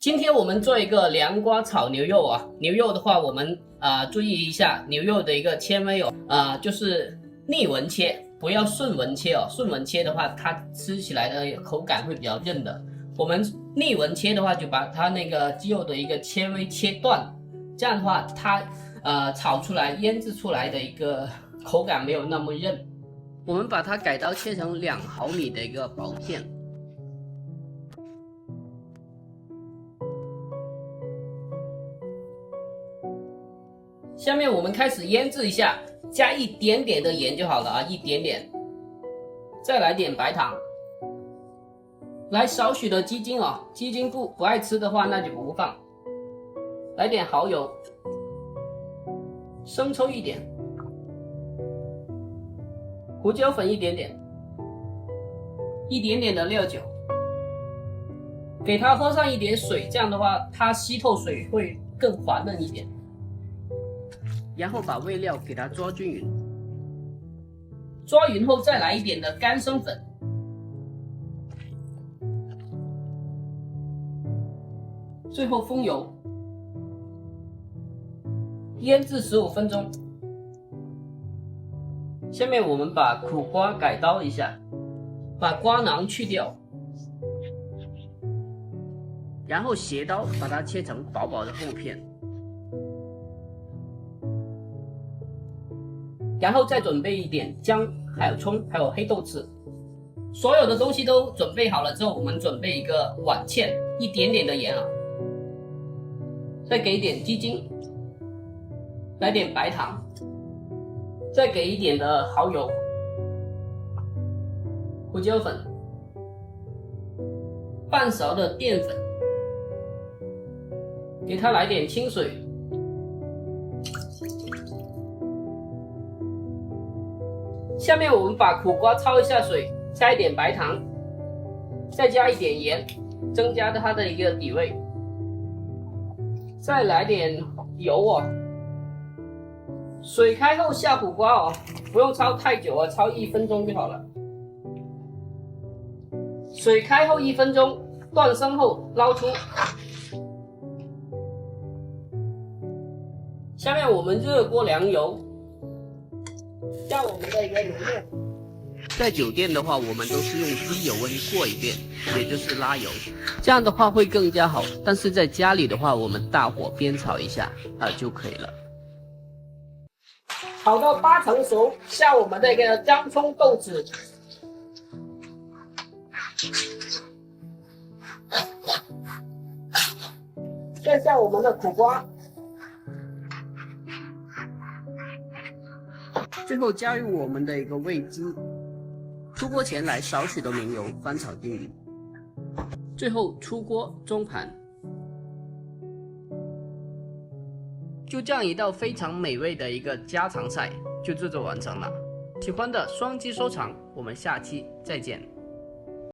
今天我们做一个凉瓜炒牛肉啊，牛肉的话我们注意一下牛肉的一个切微哦，就是逆纹切，不要顺纹切哦。顺纹切的话，它吃起来的口感会比较韧的。我们逆纹切的话，就把它那个鸡肉的一个切微切断，这样的话它炒出来腌制出来的一个口感没有那么韧。我们把它改刀切成2毫米的一个薄片。下面我们开始腌制一下，加一点点的盐就好了啊，一点点。再来点白糖，来少许的鸡精哦，鸡精不爱吃的话那就不放。来点蚝油，生抽一点，胡椒粉一点点，一点点的料酒，给它喝上一点水，这样的话它吸透水会更滑嫩一点。然后把味料给它抓均匀，抓匀后再来一点的干生粉，最后封油，腌制15分钟。下面我们把苦瓜改刀一下，把瓜囊去掉，然后斜刀把它切成薄薄的厚片。然后再准备一点姜，还有葱，还有黑豆豉，所有的东西都准备好了之后，我们准备一个碗芡，一点点的盐啊，再给一点鸡精，来点白糖，再给一点的蚝油、胡椒粉，半勺的淀粉，给它来点清水。下面我们把苦瓜焯一下水，加一点白糖，再加一点盐，增加它的一个底味。再来点油哦，水开后下苦瓜哦，不用焯太久啊，焯1分钟就好了。水开后1分钟，断生后捞出。下面我们热锅凉油。加我们的一个牛肉，在酒店的话，我们都是用低油温过一遍，也就是拉油，这样的话会更加好。但是在家里的话，我们大火煸炒一下就可以了。炒到8成熟，下我们的一个姜葱豆豉，再下我们的苦瓜。最后加入我们的一个味汁，出锅前来少许的明油翻炒均匀，最后出锅中盘。就这样一道非常美味的一个家常菜就制作完成了。喜欢的双击收藏，我们下期再见。